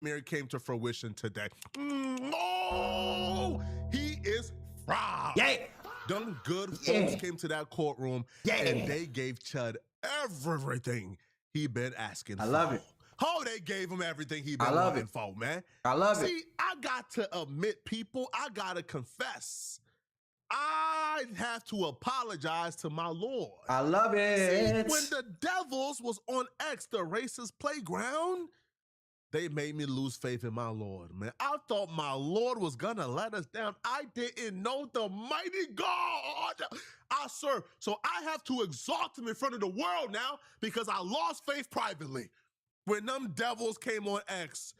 Mirror came to fruition today. Oh, he is fried. Yeah. Them good folks came to that courtroom and they gave Chud everything he been asking for. I love it. Oh, they gave him everything he been wanting for, man. I love it. See, I got to admit, people, I got to confess. I have to apologize to my Lord. I love it. See, when the Devils was on X, the racist playground, they made me lose faith in my Lord, man. I thought my Lord was gonna let us down. I didn't know the mighty God I serve. So I have to exalt him in front of the world now because I lost faith privately. When them Devils came on X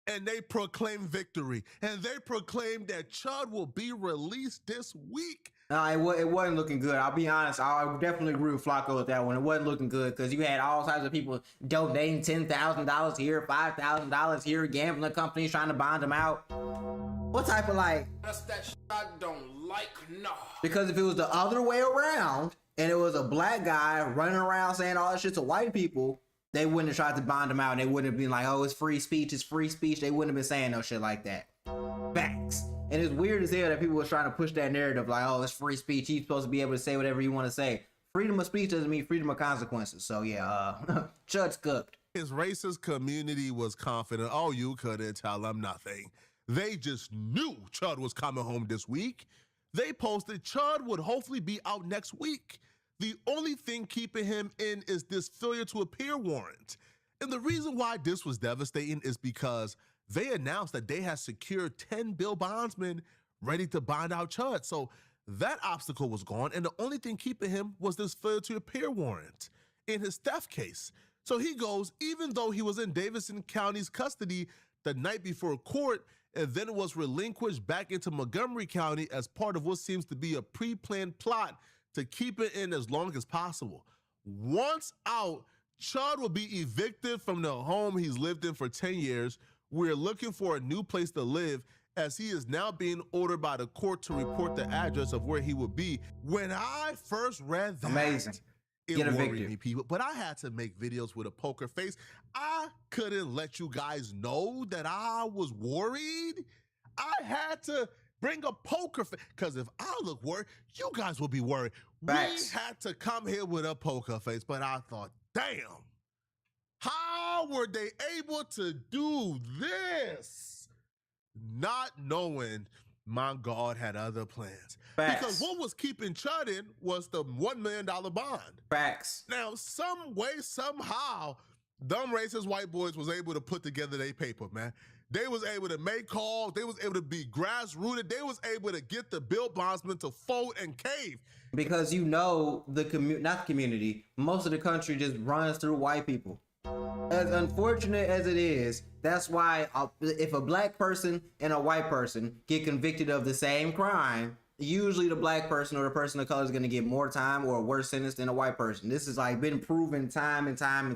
and they proclaimed victory and they proclaimed that Chud will be released this week. No, it wasn't looking good. I'll be honest. I definitely agree with Flacco with that one. It wasn't looking good because you had all types of people donating $10,000 here, $5,000 here, gambling companies trying to bond them out. What type of That's that shit I don't like, no. Because if it was the other way around and it was a black guy running around saying all that shit to white people, they wouldn't have tried to bond them out and they wouldn't have been like, oh, it's free speech, it's free speech. They wouldn't have been saying no shit like that. Facts. And it's weird as hell that people were trying to push that narrative like, oh, it's free speech. He's supposed to be able to say whatever you want to say. Freedom of speech doesn't mean freedom of consequences. So yeah, Chud's cooked. His racist community was confident. Oh, you couldn't tell them nothing. They just knew Chud was coming home this week. They posted Chud would hopefully be out next week. The only thing keeping him in is this failure to appear warrant. And the reason why this was devastating is because they announced that they had secured 10 bail bondsmen ready to bond out Chud. So that obstacle was gone, and the only thing keeping him was this failure to appear warrant in his theft case. So he goes, even though he was in Davidson County's custody the night before court, and then was relinquished back into Montgomery County as part of what seems to be a pre-planned plot to keep it in as long as possible. Once out, Chud will be evicted from the home he's lived in for 10 years. We're looking for a new place to live as he is now being ordered by the court to report the address of where he would be. When I first read that, amazing. It worried me, people, but I had to make videos with a poker face. I couldn't let you guys know that I was worried. I had to bring a poker face, because if I look worried, you guys will be worried. Facts. We had to come here with a poker face, but I thought, damn, how were they able to do this? Not knowing my God had other plans. Facts. Because what was keeping Chud in was the $1 million bond. Facts. Now, some way, somehow, dumb racist white boys was able to put together their paper, man. They was able to make calls. They was able to be grassrooted. They was able to get the bail bondsmen to fold and cave. Because you know not the community, most of the country just runs through white people. As unfortunate as it is, that's why if a black person and a white person get convicted of the same crime, usually the black person or the person of color is going to get more time or a worse sentence than a white person. This has like been proven time and time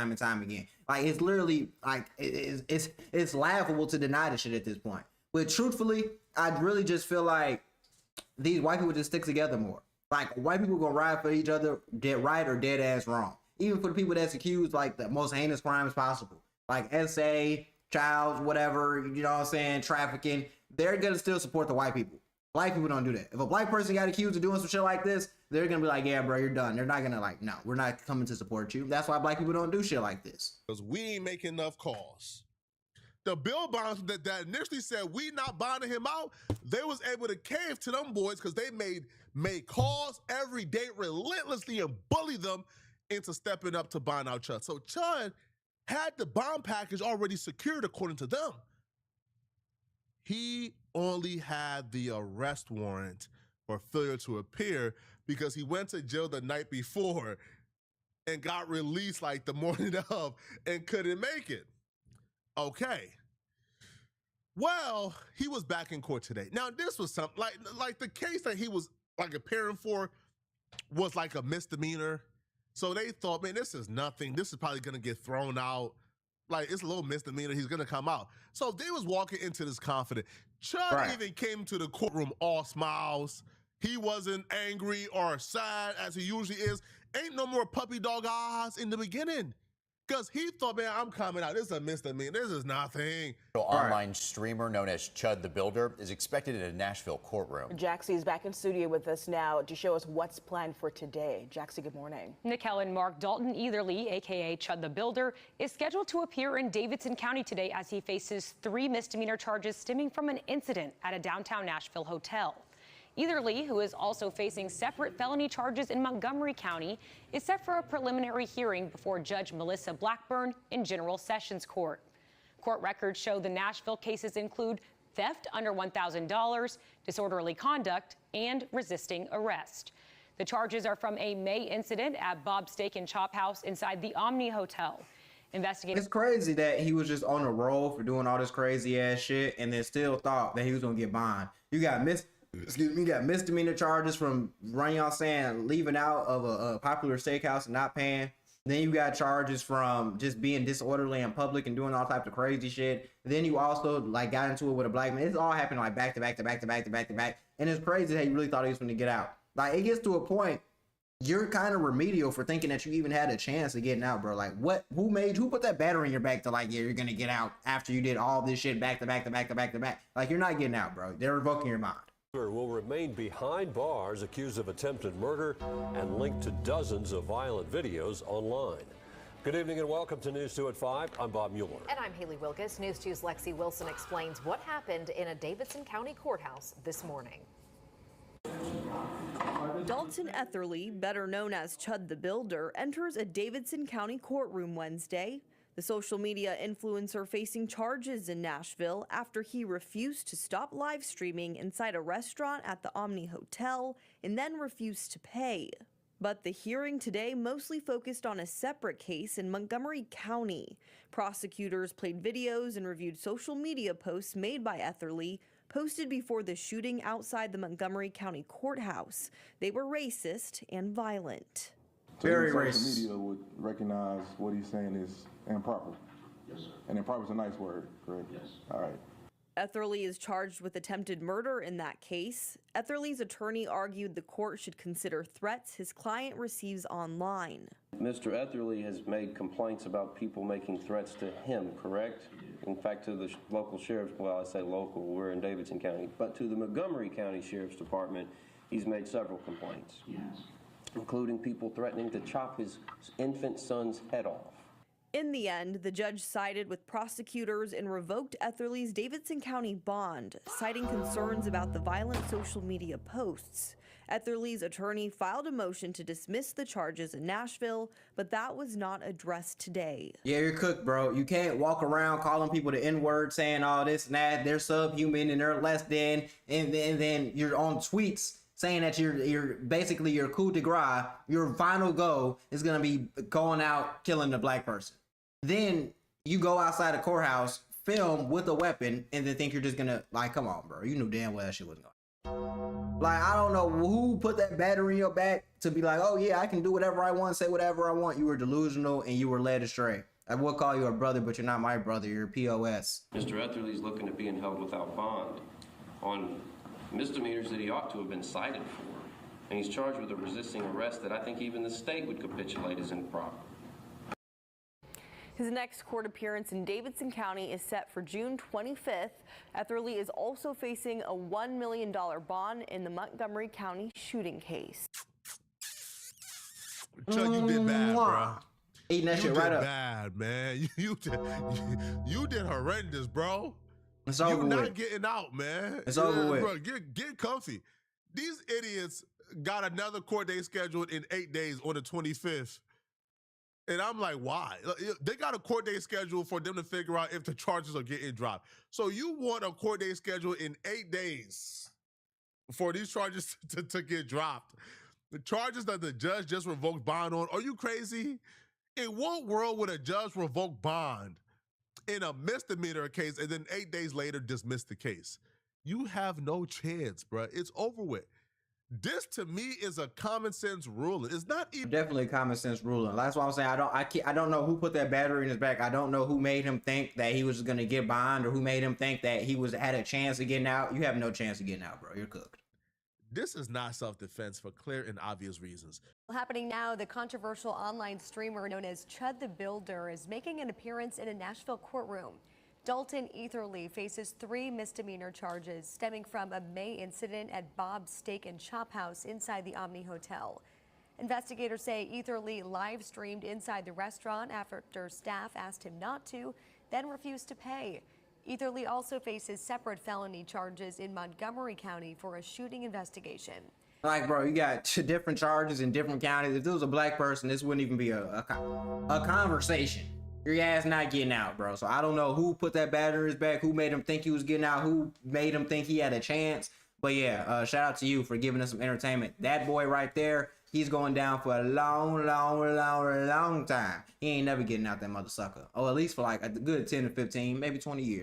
again. Like it's literally like it's laughable to deny this shit at this point. But truthfully, I really just feel like these white people just stick together more. Like white people gonna ride for each other, dead right or dead ass wrong. Even for the people that's accused like the most heinous crimes possible, like SA, child, whatever, you know what I'm saying, trafficking, they're gonna still support the white people. Black people don't do that. If a black person got accused of doing some shit like this, they're gonna be like, yeah, bro, you're done. They're not gonna like, no, we're not coming to support you. That's why black people don't do shit like this. Because we ain't making enough calls. The bill bonds that initially said we not bonding him out, they was able to cave to them boys because they made calls every day relentlessly and bully them into stepping up to bond out Chud. So Chud had the bond package already secured according to them. He only had the arrest warrant for failure to appear because he went to jail the night before and got released like the morning of and couldn't make it. Okay. Well, he was back in court today. Now, this was something like the case that he was like appearing for was like a misdemeanor. So they thought, man, this is nothing. This is probably going to get thrown out. Like, it's a little misdemeanor. He's going to come out. So they was walking into this confident. Chud even came to the courtroom all smiles. He wasn't angry or sad as he usually is. Ain't no more puppy dog eyes in the beginning. Because he thought, man, I'm coming out. This is a misdemeanor. This is nothing. Online streamer known as Chud the Builder is expected in a Nashville courtroom. Jaxie is back in studio with us now to show us what's planned for today. Jaxie, good morning. Nicole and Mark Dalton Etherly, a.k.a. Chud the Builder, is scheduled to appear in Davidson County today as he faces 3 misdemeanor charges stemming from an incident at a downtown Nashville hotel. Etherly, who is also facing separate felony charges in Montgomery County, is set for a preliminary hearing before Judge Melissa Blackburn in General Sessions Court. Court records show the Nashville cases include theft under $1,000, disorderly conduct, and resisting arrest. The charges are from a May incident at Bob's Steak and Chop House inside the Omni Hotel. Investigators. It's crazy that he was just on a roll for doing all this crazy ass shit and then still thought that he was gonna get bond. You got misdemeanor charges from leaving out of a popular steakhouse and not paying. Then you got charges from just being disorderly in public and doing all types of crazy shit. Then you also like got into it with a black man. It's all happening like back to back to back to back to back to back. And it's crazy that he really thought he was going to get out. Like it gets to a point, you're kind of remedial for thinking that you even had a chance of getting out, bro. Like what? Who put that battery in your back to like, yeah, you're gonna get out after you did all this shit back to back to back to back to back? Like you're not getting out, bro. They're revoking your bond. Will remain behind bars, accused of attempted murder and linked to dozens of violent videos online. Good evening and welcome to News 2 at 5. I'm Bob Mueller. And I'm Haley Wilkes. News 2's Lexi Wilson explains what happened in a Davidson County courthouse this morning. Dalton Etherly, better known as Chud the Builder, enters a Davidson County courtroom Wednesday. The social media influencer facing charges in Nashville after he refused to stop live streaming inside a restaurant at the Omni Hotel and then refused to pay. But the hearing today mostly focused on a separate case in Montgomery County. Prosecutors played videos and reviewed social media posts made by Etherly, posted before the shooting outside the Montgomery County courthouse. They were racist and violent. Very Social racist. media would recognize what he's saying is improper. Yes, sir. And improper is a nice word, correct? Yes. All right. Etherly is charged with attempted murder in that case. Etherly's attorney argued the court should consider threats his client receives online. Mr. Etherly has made complaints about people making threats to him, correct? In fact, to the local sheriff's, well, I say local, we're in Davidson County, but to the Montgomery County Sheriff's Department, he's made several complaints. Yes. Including people threatening to chop his infant son's head off. In the end, the judge sided with prosecutors and revoked Etherly's Davidson County bond, citing concerns about the violent social media posts. Etherly's attorney filed a motion to dismiss the charges in Nashville, but that was not addressed today. Yeah, you're cooked, bro. You can't walk around calling people the N-word, saying all this and that. They're subhuman and they're less than, and then you're on tweets saying that you're basically your coup de grace, your final goal is gonna be going out killing the black person. Then you go outside a courthouse, film with a weapon, and then think you're just gonna, like, come on, bro. You knew damn well that shit wasn't going. Like, I don't know who put that battery in your back to be like, oh yeah, I can do whatever I want, say whatever I want. You were delusional and you were led astray. I will call you a brother, but you're not my brother. You're a POS. Mr. Etherly's looking at being held without bond on misdemeanors that he ought to have been cited for. And he's charged with a resisting arrest that I think even the state would capitulate as improper. His next court appearance in Davidson County is set for June 25th. Etherly is also facing a $1 million bond in the Montgomery County shooting case. Chud, you did bad, bro. Eating that shit right up. Bad, man. You did horrendous, bro. It's over You're with. not getting out, man. It's over with. Bro, get comfy. These idiots got another court date scheduled in 8 days on the 25th. And I'm like, why? They got a court date scheduled for them to figure out if the charges are getting dropped. So you want a court date scheduled in 8 days for these charges to get dropped. The charges that the judge just revoked bond on, are you crazy? In what world would a judge revoke bond in a misdemeanor case and then 8 days later dismiss the case? You have no chance, bro. It's over with. This to me is a common sense ruling. It's not even Definitely a common sense ruling. That's why I'm saying I don't know who put that battery in his back. I don't know who made him think that he was just gonna get bond or who made him think that he had a chance of getting out. You have no chance of getting out, bro. You're cooked. This is not self-defense for clear and obvious reasons. Happening now, the controversial online streamer known as Chud the Builder is making an appearance in a Nashville courtroom. Dalton Etherly faces 3 misdemeanor charges stemming from a May incident at Bob's Steak and Chop House inside the Omni Hotel. Investigators say Etherly live streamed inside the restaurant after staff asked him not to, then refused to pay. Etherly also faces separate felony charges in Montgomery County for a shooting investigation. Like, bro, you got different charges in different counties. If this was a black person, this wouldn't even be a conversation. Your ass not getting out, bro. So I don't know who put that battery in his back, who made him think he was getting out, who made him think he had a chance. But yeah, shout out to you for giving us some entertainment. That boy right there, he's going down for a long time. He ain't never getting out that mother sucker. Or at least for like a good 10 to 15, maybe 20 years.